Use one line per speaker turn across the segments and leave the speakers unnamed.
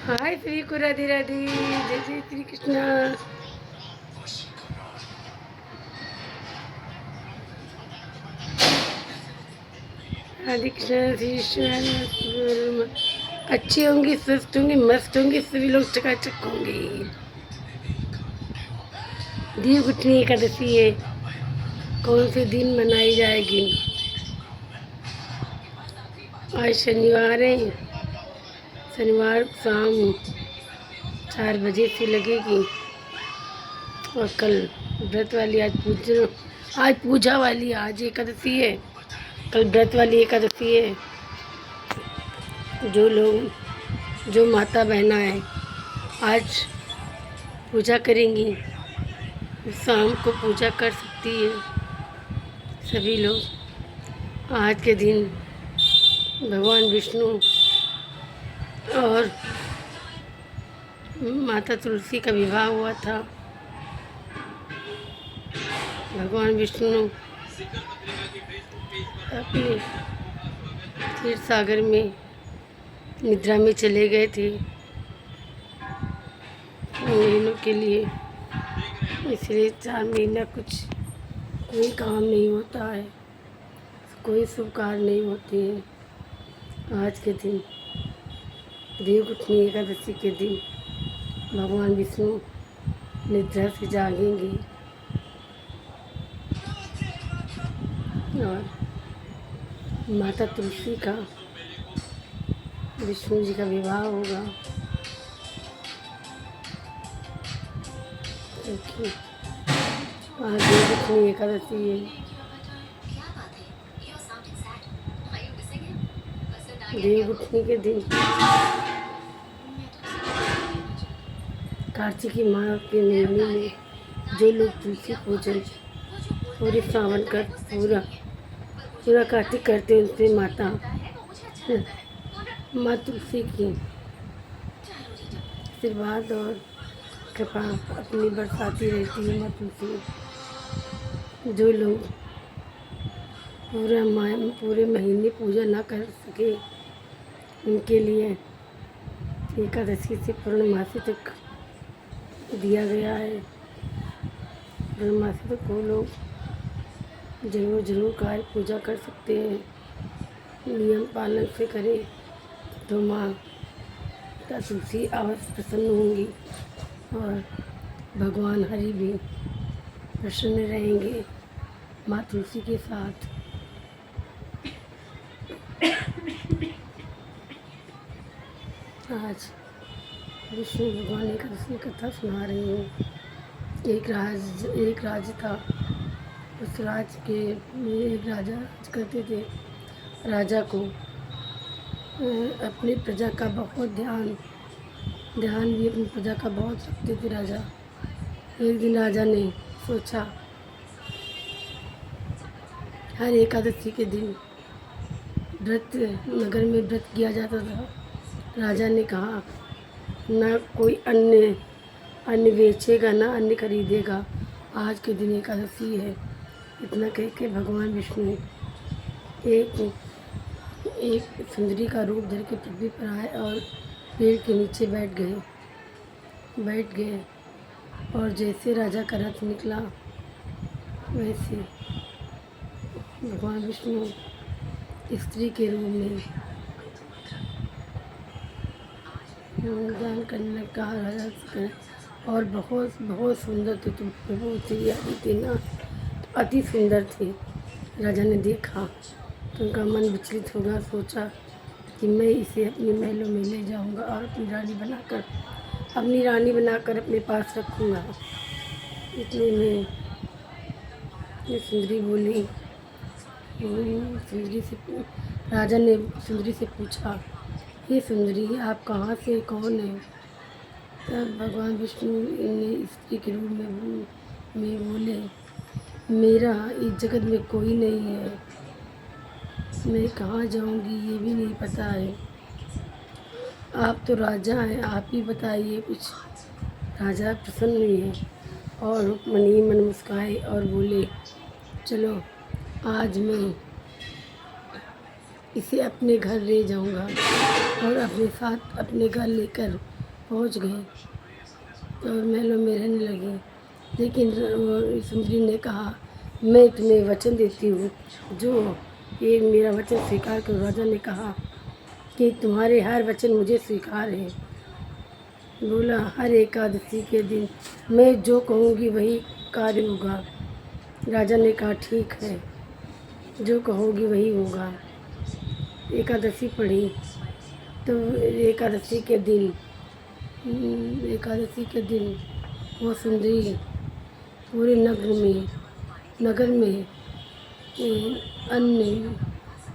हाय श्री को राधे राधे, जय जय श्री कृष्णा। राधे कृष्ण श्री कृष्ण। अच्छी होंगी, स्वस्थ होंगी, मस्त होंगी, सभी लोग चकाचक होंगे। दीव गुठनी एकादशी है, कौन से दिन मनाई जाएगी? आज शनिवार है, शनिवार शाम 4 बजे से लगेगी। और कल व्रत वाली, आज पूजा वाली, आज एकादशी है, कल व्रत वाली एकादशी है। जो लोग, जो माता बहना है आज पूजा करेंगी, शाम को पूजा कर सकती है सभी लोग। आज के दिन भगवान विष्णु और माता तुलसी का विवाह हुआ था। भगवान विष्णु अपने क्षीर सागर में निद्रा में चले गए थे महीनों के लिए, इसलिए 4 महीना कोई काम नहीं होता है, कोई शुभ कार्य नहीं होते हैं। आज के दिन देवउठनी एकादशी के दिन भगवान विष्णु निद्रा से जागेंगे और माता तुलसी का, विष्णु जी का विवाह होगा। देखिए आज देवउठनी एकादशी है। देवउठनी के दिन कार्तिकी माह के महीने में जो लोग तुलसी पूजन पूरे सावन कर पूरा कार्तिक करते हैं, उनसे माँ तुलसी की आशीर्वाद और कृपा अपनी बरसाती रहती है। माँ तुलसी, जो लोग पूरे महीने पूजा ना कर सके, उनके लिए एकादशी से पूर्णमासी तक दिया गया है। पूर्णमासी तक वो लोग जरूर कार्य पूजा कर सकते हैं, नियम पालन से करें तो माँ तुलसी अवश्य प्रसन्न होंगी और भगवान हरि भी प्रसन्न रहेंगे माँ तुलसी के साथ। आज विष्णु भगवान एकादशी कथा सुना रही हूँ। एक राज था, उस राज के में एक राजा करते थे। राजा को अपनी प्रजा का बहुत ध्यान भी अपनी प्रजा का बहुत रखते थे राजा। एक दिन राजा ने सोचा, हर एकादशी के दिन व्रत नगर में व्रत किया जाता था। राजा ने कहा, ना कोई अन्न बेचेगा, ना अन्न खरीदेगा, आज के दिन एकादशी है। इतना कह के भगवान विष्णु एक सुंदरी का रूप धर के पृथ्वी पर आए और पेड़ के नीचे बैठ गए और जैसे राजा का रथ निकला, वैसे भगवान विष्णु स्त्री के रूप में दान करने का राजा और बहुत सुंदर थे। तुम प्रभु थे ना, अति सुंदर थे। राजा ने देखा तो उनका मन विचलित होगा। सोचा कि मैं इसे अपने महलों में ले जाऊंगा और अपनी रानी बनाकर अपने पास रखूंगा। इतने में ये सुंदरी बोली, राजा ने सुंदरी से पूछा, ये सुंदरी आप कहाँ से, कौन है? तब भगवान विष्णु ने स्त्री के रूप में बोले, मेरा इस जगत में कोई नहीं है, मैं कहाँ जाऊंगी ये भी नहीं पता है। आप तो राजा हैं, आप ही बताइए कुछ। राजा प्रसन्न हुए और मन मुस्काए और बोले, चलो आज मैं इसे अपने घर ले जाऊंगा और अपने साथ अपने घर लेकर पहुंच गए तो महलों में रहने लगे। लेकिन सुंदरी ने कहा, मैं तुम्हें वचन देती हूँ, जो ये मेरा वचन स्वीकार करो। राजा ने कहा कि तुम्हारे हर वचन मुझे स्वीकार है। बोला, हर एकादशी के दिन मैं जो कहूँगी वही कार्य होगा। राजा ने कहा, ठीक है, जो कहोगी वही होगा। एकादशी पढ़ी तो एकादशी के दिन वो सुंदरी पूरे नगर में अन्न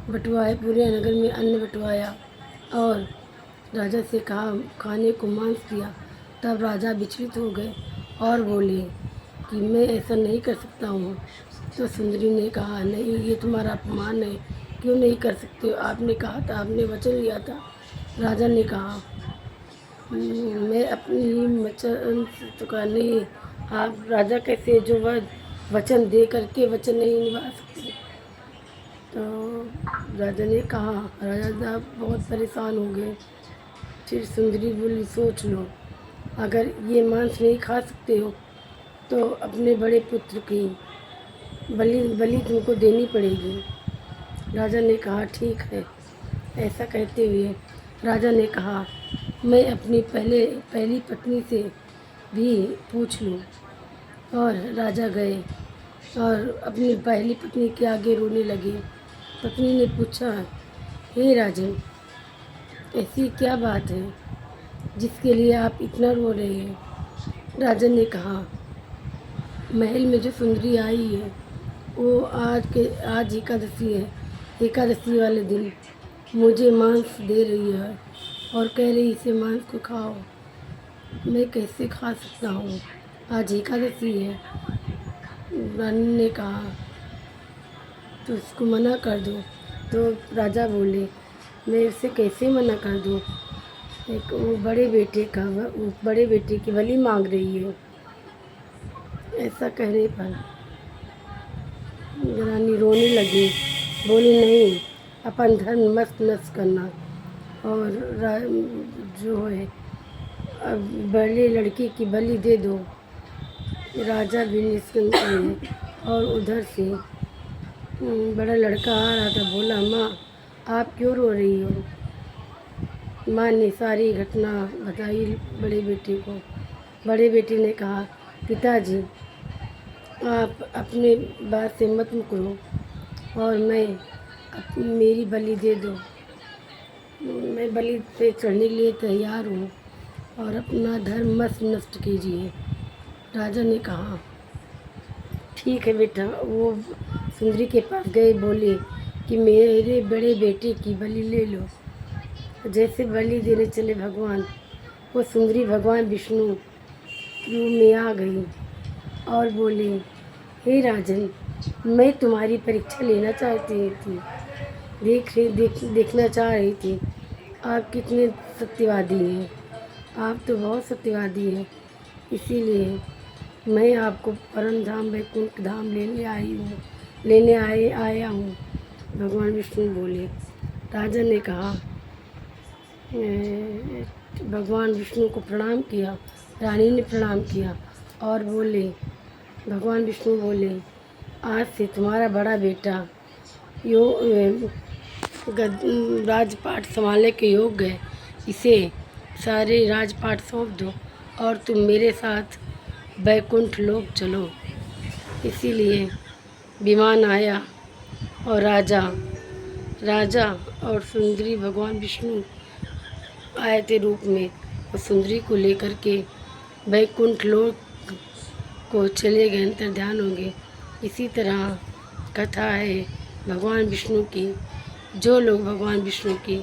बंटवाए, पूरे नगर में अन्न बंटवाया और राजा से कहा खाने को मांस दिया। तब राजा विचलित हो गए और बोले कि मैं ऐसा नहीं कर सकता हूँ। तो सुंदरी ने कहा, नहीं, ये तुम्हारा अपमान है, क्यों नहीं कर सकते हो? आपने कहा था, आपने वचन लिया था। राजा ने कहा, मैं अपनी ही वचन तो का नहीं, आप राजा कैसे जो वचन दे करके वचन नहीं निभा सकते। तो राजा ने कहा, राजा बहुत परेशान हो गए। फिर सुंदरी बोली, सोच लो, अगर ये मांस नहीं खा सकते हो तो अपने बड़े पुत्र की बलि तुमको देनी पड़ेगी। राजा ने कहा, ठीक है। ऐसा कहते हुए राजा ने कहा, मैं अपनी पहली पत्नी से भी पूछ लूँ। और राजा गए और अपनी पहली पत्नी के आगे रोने लगे। पत्नी ने पूछा, हे राजन, ऐसी क्या बात है जिसके लिए आप इतना रो रहे हैं? राजा ने कहा, महल में जो सुंदरी आई है वो आज एकादशी है। एकादशी वाले दिन मुझे मांस दे रही है और कह रही इसे मांस को खाओ। मैं कैसे खा सकता हूँ? आज एकादशी है। रानी ने कहा, तो इसको मना कर दो। तो राजा बोले, मैं इसे कैसे मना कर दूँ? एक वो बड़े बेटे की बलि मांग रही है। ऐसा कहने पर रानी रोने लगी, बोली, नहीं, अपन धर्म मत नष्ट करना। और जो है अब बड़ी लड़की की बलि दे दो। राजा भी निश्चिंत हुए और उधर से बड़ा लड़का आ रहा था। बोला, माँ, आप क्यों रो रही हो? माँ ने सारी घटना बताई बड़े बेटे को। बड़े बेटे ने कहा, पिताजी, आप अपने बात से मत मुकरो और मेरी बलि दे दो। मैं बलि पे चढ़ने के लिए तैयार हूँ और अपना धर्म मत नष्ट कीजिए। राजा ने कहा, ठीक है बेटा। वो सुंदरी के पास गए, बोले कि मेरे बड़े बेटे की बलि ले लो। जैसे बलि देने चले भगवान, वो सुंदरी भगवान विष्णु रूप में आ गई और बोले, हे राजन, मैं तुम्हारी परीक्षा लेना चाहती थी, देखना चाह रही थी आप कितने सत्यवादी हैं। आप तो बहुत सत्यवादी हैं, इसीलिए मैं आपको परम धाम वैकुंठ धाम लेने आया हूँ। भगवान विष्णु बोले। राजा ने कहा, भगवान विष्णु को प्रणाम किया। रानी ने प्रणाम किया और बोले, भगवान विष्णु बोले, आज से तुम्हारा बड़ा बेटा राजपाट संभालने के योग्य है। इसे सारे राजपाट सौंप दो और तुम मेरे साथ वैकुंठ लोक चलो। इसीलिए विमान आया और राजा और सुंदरी भगवान विष्णु आए थे रूप में। और सुंदरी को लेकर के वैकुंठ लोक को चले गए, अंतर ध्यान होंगे। इसी तरह कथा है भगवान विष्णु की। जो लोग भगवान विष्णु की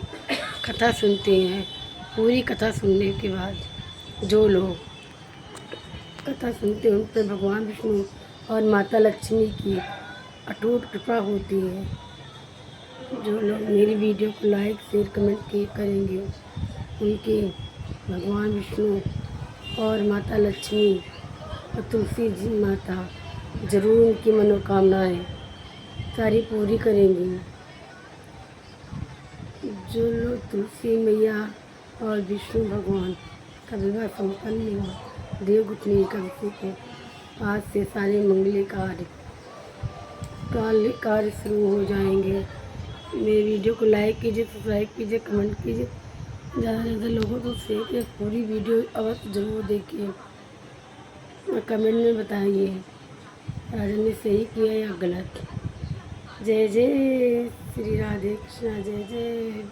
कथा सुनते हैं, पूरी कथा सुनने के बाद जो लोग कथा सुनते हैं, उन पर भगवान विष्णु और माता लक्ष्मी की अटूट कृपा होती है। जो लोग मेरी वीडियो को लाइक शेयर कमेंट करेंगे, उनके भगवान विष्णु और माता लक्ष्मी और तुलसी जी माता ज़रूर उनकी मनोकामनाएं सारी पूरी करेंगी। जो लोग तुलसी मैया और विष्णु भगवान का विवाह संपन्न हुआ। देवगुप्त एकादशी को आज से सारे मंगल कार्य शुरू हो जाएंगे। मेरे वीडियो को लाइक कीजिए, सब्सक्राइब कीजिए, कमेंट कीजिए, ज़्यादा से ज़्यादा लोगों को शेयर कीजिए। पूरी वीडियो अवश्य ज़रूर देखिए और कमेंट में बताइए राजन ने सही किया या गलत। जय जय श्री राधे कृष्णा, जय जय।